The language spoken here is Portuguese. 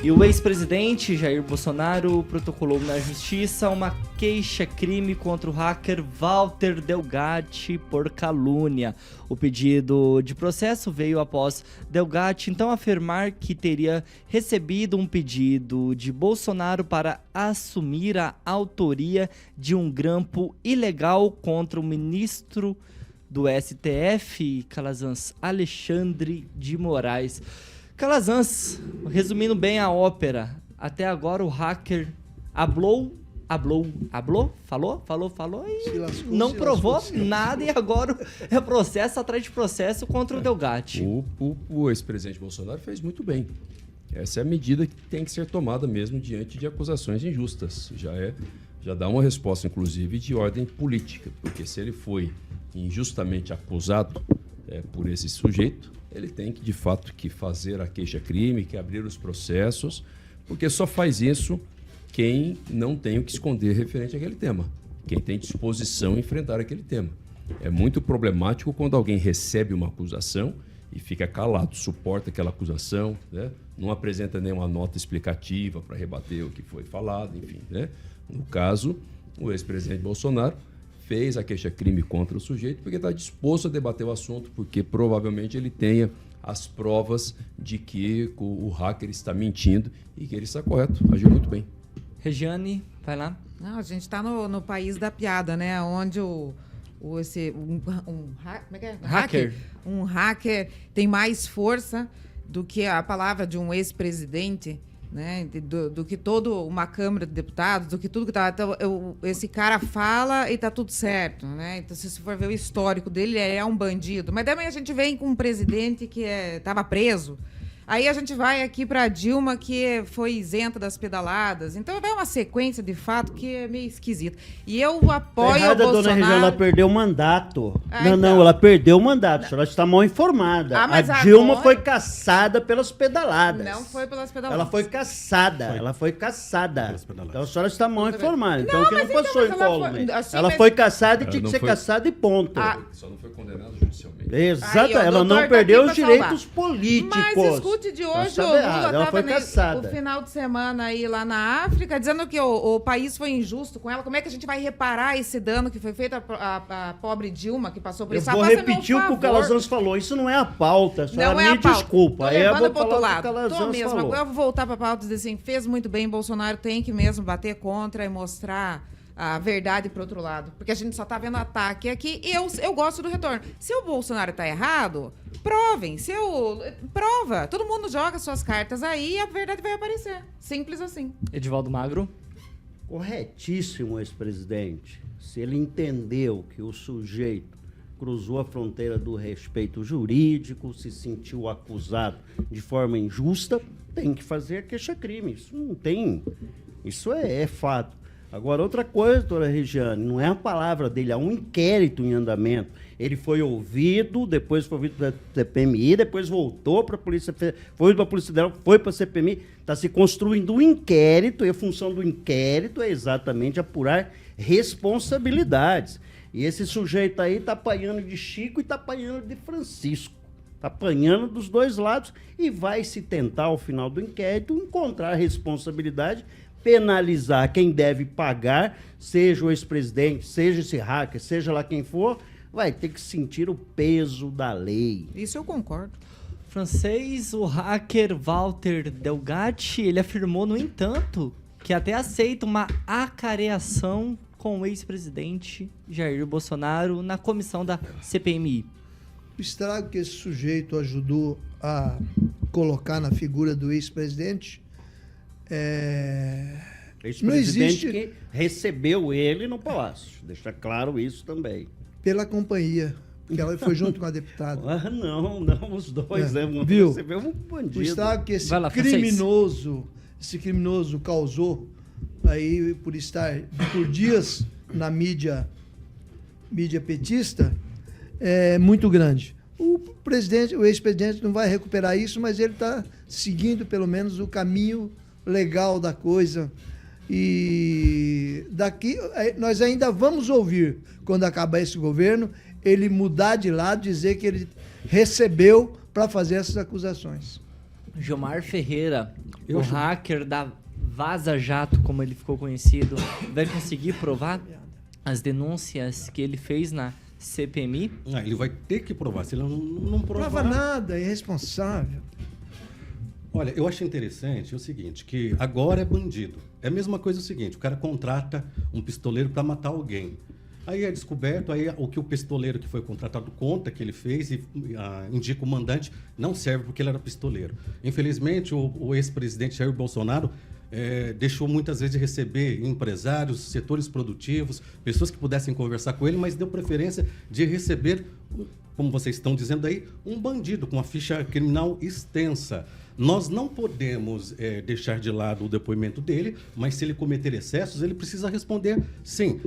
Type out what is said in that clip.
E o ex-presidente Jair Bolsonaro protocolou na justiça uma queixa-crime contra o hacker Walter Delgatti por calúnia. O pedido de processo veio após Delgatti então afirmar que teria recebido um pedido de Bolsonaro para assumir a autoria de um grampo ilegal contra o ministro do STF, Calazans, Alexandre de Moraes. Calazans, resumindo bem a ópera, até agora o hacker falou e não provou nada e agora é processo atrás de processo contra o Delgatti. O ex-presidente Bolsonaro fez muito bem. Essa é a medida que tem que ser tomada mesmo diante de acusações injustas. Já dá uma resposta, inclusive, de ordem política, porque se ele foi injustamente acusado por esse sujeito, ele tem que, de fato, que fazer a queixa-crime, que abrir os processos, porque só faz isso quem não tem o que esconder referente àquele tema, quem tem disposição a enfrentar aquele tema. É muito problemático quando alguém recebe uma acusação e fica calado, suporta aquela acusação, né? Não apresenta nenhuma nota explicativa para rebater o que foi falado, enfim, né? No caso, o ex-presidente Bolsonaro fez a queixa-crime contra o sujeito porque está disposto a debater o assunto, porque provavelmente ele tenha as provas de que o hacker está mentindo e que ele está correto, agiu muito bem. Regiane, vai lá. Não, a gente está no país da piada, né? Onde um hacker tem mais força do que a palavra de um ex-presidente, né, do que toda uma Câmara de Deputados, do que tudo que tá. Então, esse cara fala e tá tudo certo, né? Então, se você for ver o histórico dele, ele é um bandido. Mas também a gente vem com um presidente que estava preso. Aí a gente vai aqui para Dilma, que foi isenta das pedaladas. Então, vai uma sequência, de fato, que é meio esquisita. E eu apoio o Bolsonaro... Dona Regina, ela perdeu o mandato. Então. Não, ela perdeu o mandato. A senhora está mal informada. A Dilma foi caçada pelas pedaladas. Não foi pelas pedaladas. Ela foi caçada. Ela foi caçada. Então a senhora está mal informada. Então Não, que não passou incólume. Assim, ela foi caçada e tinha que ser caçada e ponto. Só não foi condenada judicialmente. Exato, ela não perdeu os direitos políticos. Mas escute de hoje, o Lula estava no final de semana aí lá na África, dizendo que o país foi injusto com ela. Como é que a gente vai reparar esse dano que foi feito à pobre Dilma, que passou por isso? Eu vou repetir o que o Calazans falou. Isso não é a pauta. A senhora me desculpa. Tô levando para outro lado. Tô mesmo. Falou. Agora eu vou voltar para a pauta e dizer assim, fez muito bem, Bolsonaro tem que mesmo bater contra e mostrar a verdade pro outro lado. Porque a gente só tá vendo ataque aqui e eu gosto do retorno. Se o Bolsonaro tá errado, provem. Prova. Todo mundo joga suas cartas aí e a verdade vai aparecer. Simples assim. Edivaldo Magro. Corretíssimo, ex-presidente. Se ele entendeu que o sujeito cruzou a fronteira do respeito jurídico, se sentiu acusado de forma injusta, tem que fazer a queixa-crime. Isso não tem... Isso é fato. Agora, outra coisa, doutora Regiane, não é a palavra dele, há um inquérito em andamento. Ele foi ouvido, depois foi ouvido pela CPMI, depois voltou para a Polícia Federal, foi para a Polícia Federal, foi para a CPMI. Está se construindo um inquérito, e a função do inquérito é exatamente apurar responsabilidades. E esse sujeito aí está apanhando de Chico e está apanhando de Francisco. Está apanhando dos dois lados e vai se tentar, ao final do inquérito, encontrar responsabilidade, penalizar quem deve pagar, seja o ex-presidente, seja esse hacker, seja lá quem for, vai ter que sentir o peso da lei. Isso eu concordo. Francês, o hacker Walter Delgatti, ele afirmou, no entanto, que até aceita uma acareação com o ex-presidente Jair Bolsonaro na comissão da CPMI. O estrago que esse sujeito ajudou a colocar na figura do ex-presidente Ex-presidente não existe... que recebeu ele no Palácio. Deixa claro isso também. Pela companhia, que ela foi junto com a deputada. Não, os dois. Viu? Recebeu um bandido. O estrago que esse criminoso causou aí por estar por dias na mídia petista é muito grande. O ex-presidente não vai recuperar isso, mas ele está seguindo pelo menos o caminho legal da coisa. E daqui nós ainda vamos ouvir, quando acabar esse governo, ele mudar de lado, dizer que ele recebeu para fazer essas acusações. Gilmar Ferreira, o hacker da Vaza Jato, como ele ficou conhecido, vai conseguir provar as denúncias que ele fez na CPMI? Ele vai ter que provar. Se ele não provar... Prova nada, é irresponsável. Olha, eu acho interessante o seguinte, que agora é bandido. É a mesma coisa o seguinte, o cara contrata um pistoleiro para matar alguém. Aí é descoberto, aí o que o pistoleiro que foi contratado conta que ele fez e indica o mandante não serve porque ele era pistoleiro. Infelizmente, o ex-presidente Jair Bolsonaro deixou muitas vezes de receber empresários, setores produtivos, pessoas que pudessem conversar com ele, mas deu preferência de receber, como vocês estão dizendo aí, um bandido com uma ficha criminal extensa. Nós não podemos deixar de lado o depoimento dele, mas se ele cometer excessos, ele precisa responder sim.